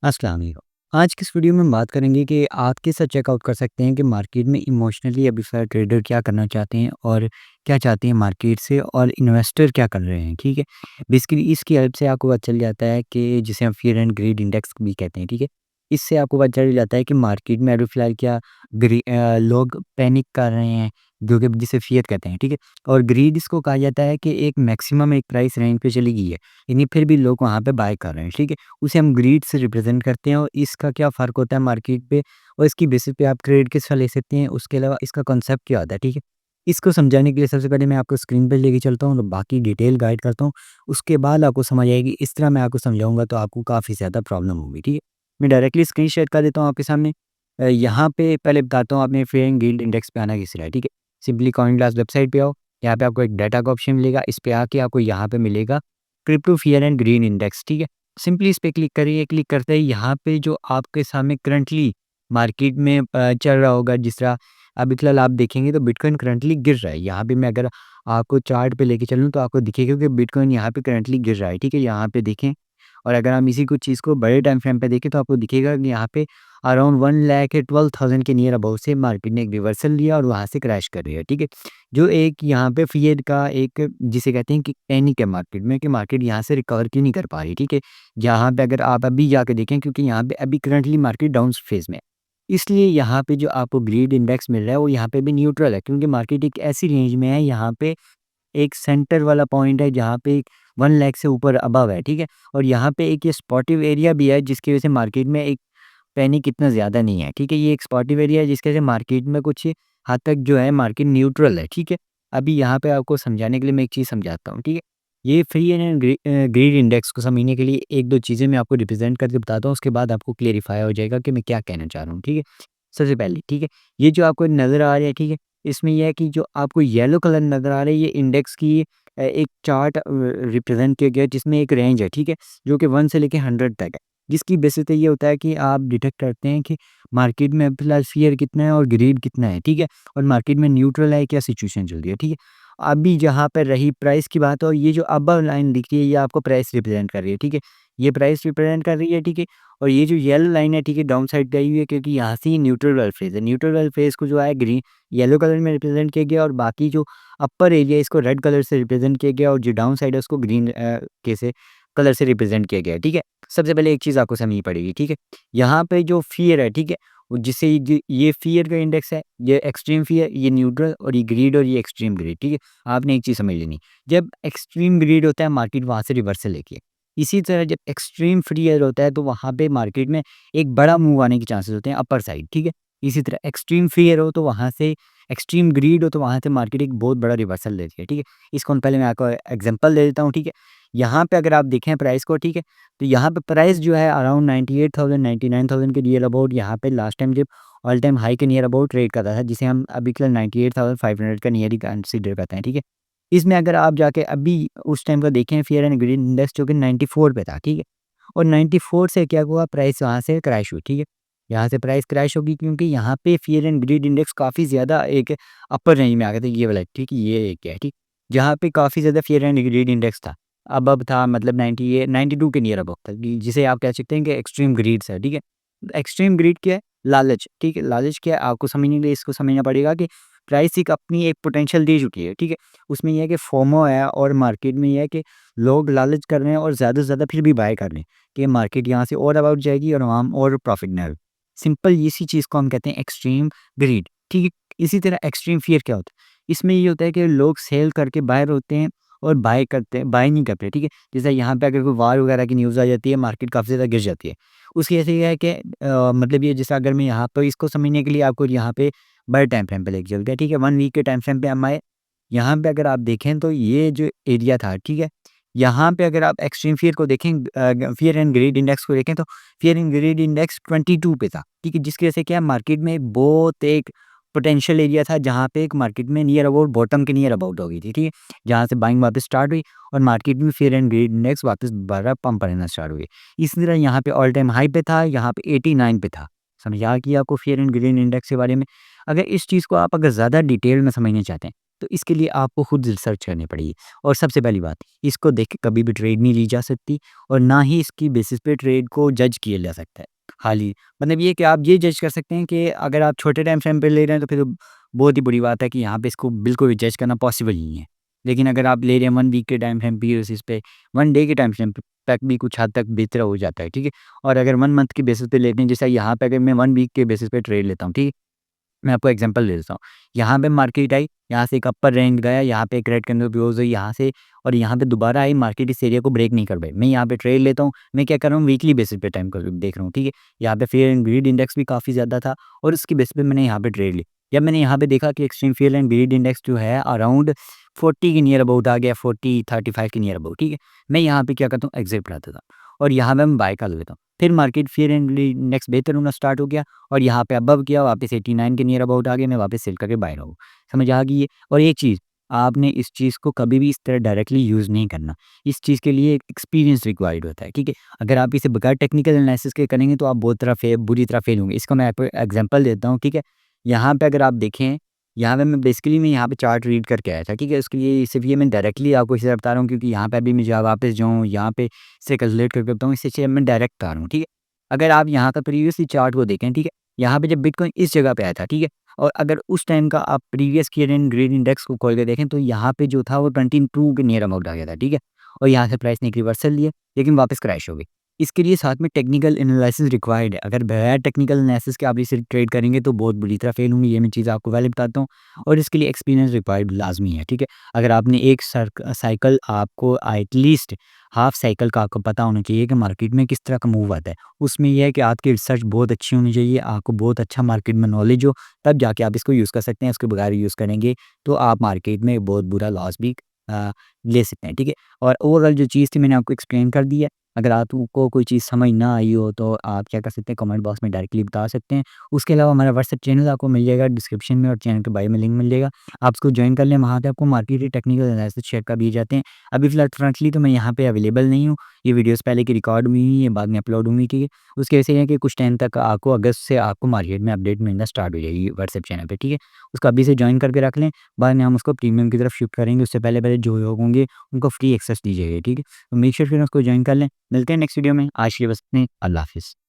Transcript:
अस्सलाम वालेकुम। आज की इस वीडियो में हम बात करेंगे कि आप कैसे चेकआउट कर सकते हैं कि मार्केट में इमोशनली अभी ट्रेडर क्या करना चाहते हैं और क्या चाहते हैं मार्केट से और इन्वेस्टर क्या कर रहे हैं, ठीक है? बेसिकली इसकी हेल्प से आपको पता चल जाता है कि जिसे हम फ़ियर एंड ग्रीड इंडेक्स भी कहते हैं, ठीक है? इससे आपको पता चल जाता है कि मार्केट में अभी फ़िलहाल क्या लोग पैनिक कर रहे हैं, जो कि जिसे फ़ियर कहते हैं, ठीक है? और ग्रीड इसको कहा जाता है कि एक मैक्सिमम एक प्राइस रेंज पे चली गई है, यानी फिर भी लोग वहाँ पे बाय कर रहे हैं, ठीक है? उसे हम ग्रीड से रिप्रेजेंट करते हैं और इसका क्या फ़र्क होता है मार्केट पे और इसकी बेसिस पे आप ट्रेड किस तरह ले सकते हैं, उसके अलावा इसका कॉन्सेप्ट क्या होता है, ठीक है? इसको समझाने के लिए सबसे पहले मैं आपको स्क्रीन पे लेके चलता हूँ और बाकी डिटेल गाइड करता हूँ। उसके बाद आपको समझ आएगी, इस तरह मैं आपको समझाऊँगा तो आपको काफ़ी ज़्यादा प्रॉब्लम होगी, ठीक है? मैं डायरेक्टली स्क्रीन शेयर कर देता हूँ आपके सामने। यहाँ पे पहले बताता हूँ आपने फेयर एंड गिल्ड इंडेक्स पे आना किस तरह है, ठीक है? सिंपली कॉइनग्लास वेबसाइट पे आओ, यहाँ पे आपको एक डाटा का ऑप्शन मिलेगा, इस पे आके आपको यहाँ पे मिलेगा crypto fear and green index, ठीक है? सिंपली इस पे क्लिक करिए, क्लिक करते ही यहाँ पे जो आपके सामने करंटली मार्केट में चल रहा होगा, जिस तरह अभी फ़िलहाल आप देखेंगे तो बिटकॉइन करंटली गिर रहा है। यहाँ पे मैं अगर आपको चार्ट पे लेके चलूँ तो आपको दिखेगा कि बिटकॉइन यहाँ पे करंटली गिर रहा है, ठीक है? यहाँ पे देखें और अगर हम इसी कुछ चीज़ को बड़े टाइम फ्रेम पे देखें तो आपको दिखेगा कि यहाँ पे अराउंड 1,12,000 के नियर अबाउट से मार्केट ने एक रिवर्सल लिया और वहाँ से क्रैश कर रही है, ठीक है? जो एक यहाँ पे फ़ियर का एक जिसे कहते हैं कि पैनिक है मार्केट में कि मार्केट यहाँ से रिकवर क्यों नहीं कर पा रही, ठीक है? यहाँ पे अगर आप अभी जाके देखें क्योंकि यहाँ पे अभी करंटली मार्केट डाउन फेज़ में है। इसलिए यहाँ पे जो आपको ग्रीड इंडेक्स मिल रहा है वो यहाँ पे भी न्यूट्रल है क्योंकि मार्केट एक ऐसी रेंज में है, यहाँ पे एक सेंटर वाला पॉइंट है जहाँ पे 1 लाख से ऊपर अबव है, ठीक है? और यहाँ पे एक ये सपोर्टिव एरिया भी है जिसकी वजह से मार्केट में एक पैनिक इतना ज़्यादा नहीं है, ठीक है? ये एक सपोर्टिव एरिया है जिसकी वजह से मार्केट में कुछ हद तक जो है मार्केट न्यूट्रल है, ठीक है? अभी यहाँ पे आपको समझाने के लिए मैं एक चीज़ समझाता हूँ, ठीक है? ये फ्री एंड ग्रीड इंडेक्स को समझने के लिए 1-2 चीज़ें मैं आपको रिप्रेज़ेंट करके बताता हूँ, उसके बाद आपको क्लेरिफ़ाई हो जाएगा कि मैं क्या कहना चाह रहा हूँ, ठीक है? सबसे पहले, ठीक है? ये जो आपको नज़र आ रहा है, ठीक है? इसमें ये है कि जो आपको येलो कलर नज़र आ रहा है, ये इंडेक्स की एक चार्ट रिप्रेज़ेंट किया गया है जिसमें एक रेंज है, ठीक है? जो कि 1 से लेके 100 तक है। जिसकी बेसिस पे ये होता है कि आप डिटेक्ट करते हैं कि मार्केट में फिलहाल फ़ियर कितना है और ग्रीड कितना है, ठीक है? और मार्केट में न्यूट्रल है, क्या सिचुएशन चल रही है, ठीक है? अभी जहाँ पे रही प्राइस की बात और ये जो अबव लाइन दिख रही है, ये आपको प्राइस रिप्रेज़ेंट कर रही है, ठीक है? ये प्राइस रिप्रेज़ेंट कर रही है, ठीक है? और ये जो येलो लाइन है, ठीक है, डाउन साइड गई हुई है क्योंकि यहाँ से ये न्यूट्रल वाला फेज़ है। न्यूट्रल वाले फेज़ को जो है ग्रीन येलो कलर में रिप्रेज़ेंट किया गया और बाकी जो अपर एरिया है इसको रेड कलर से रिप्रेज़ेंट किया गया और जो डाउन साइड है उसको ग्रीन के से कलर से रिप्रेज़ेंट किया गया है, ठीक है? सबसे पहले एक चीज़ आपको समझनी पड़ेगी, ठीक है? यहाँ पे जो फ़ियर है, ठीक है? वो जिससे ये फ़ियर का इंडेक्स है, ये एक्सट्रीम फ़ियर, ये न्यूट्रल और ये ग्रीड और ये एक्सट्रीम ग्रीड, ठीक है? आपने एक चीज़ समझ लेनी, जब एक्सट्रीम ग्रीड होता है मार्केट वहाँ से रिवर्सल लेती है। इसी तरह जब एक्सट्रीम फ़ियर होता है तो वहाँ पे मार्केट में एक बड़ा मूव आने के चांसेस होते हैं अपर साइड, ठीक है? इसी तरह एक्सट्रीम फ़ियर हो तो वहाँ से एक्सट्रीम ग्रीड हो तो वहाँ से मार्केट एक बहुत बड़ा रिवर्सल लेती है, ठीक है? इसको हम पहले मैं आपको एग्ज़ाम्पल दे देता हूँ, ठीक है? यहाँ पे अगर आप देखें प्राइस को, ठीक है? तो यहाँ पे प्राइस जो है अराउंड 98,000 99,000 के नियर अबाउट यहाँ पे लास्ट टाइम जब ऑल टाइम हाई के नियर अबाउट ट्रेड कर रहा था, जिसे हम अभी के लिए 98,500 का नियर ही कंसीडर करते हैं, ठीक है? इसमें अगर आप जाके अभी उस टाइम का देखें फेयर एंड ग्रीन इंडेक्स जो कि 94 पे था, ठीक है? और 94 से क्या हुआ प्राइस वहाँ से क्रैश हुई, ठीक है? यहाँ से प्राइस क्रैश होगी क्योंकि यहाँ पे फेयर एंड ग्रीड इंडेक्स काफ़ी ज़्यादा एक अपर रेंज में आ गया था, ये वाला, ठीक है? ये एक है, ठीक? जहाँ पे काफ़ी ज़्यादा फेयर एंड ग्रीड इंडेक्स था। अबव था मतलब 98 92 के नियर अबव था, जिसे आप कह सकते हैं कि एक्सट्रीम ग्रीड्स है, ठीक है? एक्सट्रीम ग्रीड क्या है? लालच, ठीक है? लालच क्या है? आपको समझने के लिए इसको समझना पड़ेगा कि प्राइस एक अपनी एक पोटेंशियल दे चुकी है, ठीक है? उसमें ये है कि फोमो है और मार्केट में ये है कि लोग लालच कर रहे हैं और ज़्यादा से ज़्यादा फिर भी बाय कर रहे हैं कि मार्केट यहाँ से और अबाउट जाएगी और हम और प्रॉफिट में आए। सिंपल इसी चीज़ को हम कहते हैं एक्सट्रीम ग्रीड, ठीक है? इसी तरह एक्सट्रीम फियर क्या होता है? इसमें ये होता है कि लोग सेल करके बायर होते हैं और बाय करते हैं, बाय नहीं करते, ठीक है? जैसे यहाँ पे अगर कोई वार वगैरह की न्यूज़ आ जाती है, मार्केट काफ़ी ज़्यादा गिर जाती है। उसकी वजह से ये है कि मतलब ये जैसे अगर मैं यहाँ पे इसको समझने के लिए आपको यहाँ पे बड़े टाइम फ्रेम पे लेके चलते हैं, ठीक है? 1 वीक के टाइम फ्रेम पे हम आए, यहाँ पे अगर आप देखें तो ये जो एरिया था, ठीक है? यहाँ पे अगर आप एक्सट्रीम फियर को देखें फियर एंड ग्रीड इंडेक्स को देखें तो फियर एंड ग्रीड इंडेक्स 22 पे था, ठीक है? जिसकी वजह से क्या मार्केट में बहुत एक पोटेंशियल एरिया था जहाँ पे एक मार्केट में नियर अबाउट बॉटम के नियर अबाउट हो गई थी, ठीक है? जहाँ से बाइंग वापस स्टार्ट हुई और मार्केट में फियर एंड ग्रीड इंडेक्स वापस दोबारा पंप रहना स्टार्ट हुई। इसी तरह यहाँ पे ऑल टाइम हाई पे था, यहाँ पे 89 पे था। समझ आ गई आपको फियर एंड ग्रीड इंडेक्स के बारे में? अगर इस चीज़ को आप अगर ज़्यादा डिटेल में समझना चाहते हैं तो इसके लिए आपको खुद रिसर्च करनी पड़ेगी। और सबसे पहली बात, इसको देख के कभी भी ट्रेड नहीं ली जा सकती और ना ही इसकी बेसिस पे ट्रेड को जज किया जा सकता है। खाली मतलब ये कि आप ये जज कर सकते हैं कि अगर आप छोटे टाइम फ्रेम पे ले रहे हैं तो फिर तो बहुत ही बुरी बात है कि यहाँ पे इसको बिल्कुल भी जज करना पॉसिबल नहीं है। लेकिन अगर आप ले रहे हैं 1 वीक के टाइम फ्रेम पे बेसिस पे, 1 डे के टाइम फ्रेम तक भी कुछ हद तक बेहतर हो जाता है, ठीक है? और अगर 1 मंथ के बेसिस पे लेते हैं, जैसे यहाँ पे अगर मैं 1 वीक के बेसिस पे ट्रेड लेता हूँ, ठीक है? मैं आपको एग्जांपल दे देता हूँ। यहाँ पे मार्केट आई, यहाँ से एक अपर रेंज गया, यहाँ पे एक रेड कैंडल क्लोज़ हुई यहाँ से और यहाँ पे दोबारा आई, मार्केट इस एरिया को ब्रेक नहीं कर पाई। मैं यहाँ पे ट्रेड लेता हूँ, मैं क्या कर रहा हूँ वीकली बेसिस पे टाइम को देख रहा हूँ, ठीक है? यहाँ पे फेयर एंड ग्रीड इंडेक्स भी काफ़ी ज़्यादा था और उसकी बेस पे मैंने यहाँ पे ट्रेड ली। जब मैंने यहाँ पे देखा कि extreme fair and greed index जो है अराउंड 40 के नियर अबाउट आ गया, 40, 35 के नियर अबाउट, ठीक है? मैं यहाँ पे क्या करता हूँ एग्ज़िट लेता था और यहाँ पे मैं बाय कर लेता हूँ। फिर market fair and greed index बेहतर होना स्टार्ट हो गया और यहाँ पे अबव किया, वापस 89 के नियर अबाउट आ गए, मैं वापस सेल करके बाय रहा हूँ। समझ आ गई है? और एक चीज़, आपने इस चीज़ को कभी भी इस तरह डायरेक्टली यूज़ नहीं करना। इस चीज़ के लिए एक एक्सपीरियंस रिक्वायर्ड होता है, ठीक है? अगर आप इसे बगैर टेक्निकल एनालिसिस के करेंगे तो आप बहुत तरह बुरी तरह फेल होंगे। इसका मैं आपको एग्ज़ाम्पल देता हूँ, ठीक है? यहाँ पे अगर आप देखें, यहाँ पे मैं यहाँ पे चार्ट रीड करके आया था, ठीक है? उसके लिए सिर्फ़ ये मैं डायरेक्टली आपको इसलिए बता रहा हूँ क्योंकि यहाँ पे अभी मैं जहाँ वापस जाऊँ, यहाँ पे से कैलकुलेट करके बताऊँ, इससे अच्छा मैं डायरेक्ट बता रहा हूँ, ठीक है? अगर आप यहाँ का प्रीवियसली चार्ट को देखें, ठीक है? यहाँ पे जब बिटकॉइन इस जगह पे आया था, ठीक है? और अगर उस टाइम का आप previous year and green index को खोल के देखें तो यहाँ पे जो था वो 22 के नियर अबाउट आ गया था, ठीक है? और यहाँ से प्राइस ने एक रिवर्सल लिया लेकिन वापस क्रैश हो गई। इसके लिए साथ में टेक्निकल एनालिसिस रिक्वायर्ड है। अगर बगैर टेक्निकल एनालिसिस के आप इसे ट्रेड करेंगे तो बहुत बुरी तरह फेल होंगे, ये मैं चीज़ आपको पहले बताता हूँ और इसके लिए एक्सपीरियंस रिक्वायर्ड लाज़मी है, ठीक है? अगर आपने एक साइकिल आपको एटलीस्ट हाफ साइकिल का आपको पता होना चाहिए कि मार्केट में किस तरह का मूव आता है। उसमें ये है कि आपकी रिसर्च बहुत अच्छी होनी चाहिए, आपको बहुत अच्छा मार्केट में नॉलेज हो, तब जाके आप इसको यूज़ कर सकते हैं। इसके बगैर यूज़ करेंगे तो आप मार्केट में बहुत बुरा लॉस भी अ, ले सकते हैं, ठीक है? और ओवरऑल जो चीज़ थी मैंने आपको एक्सप्लेन कर दी है। अगर आपको कोई चीज़ समझ ना आई हो तो आप क्या कर सकते हैं कमेंट बॉक्स में डायरेक्टली बता सकते हैं। उसके अलावा हमारा व्हाट्सएप चैनल आपको मिल जाएगा डिस्क्रिप्शन में और चैनल के बायो में लिंक मिल जाएगा। आप उसको जॉइन कर लें, वहाँ पे आपको मार्केट के टेक्निकल एनालिसिस शेयर कर दिए जाते हैं। अभी फ़िलहाल करंटली तो मैं यहाँ पे अवेलेबल नहीं हूँ। ये वीडियोज़ पहले की रिकॉर्ड हुई हुई हैं, बाद में अपलोड होंगी, ठीक है? उसकी वजह से ये है कि कुछ टाइम तक आपको अगस्त से आपको मार्केट में अपडेट मिलना स्टार्ट हो जाएगी व्हाट्सएप चैनल पे, ठीक है? उसको अभी से जॉइन करके रख लें, बाद में हम उसको प्रीमियम की तरफ शिफ्ट करेंगे। उससे पहले-पहले जो लोग होंगे उनको फ्री एक्सेस दी जाएगी, ठीक है? तो मेक श्योर कि उसको जॉइन कर लें। मिलते हैं नेक्स्ट वीडियो में। आज के लिए बस इतना ही। अल्लाह हाफ़िज़।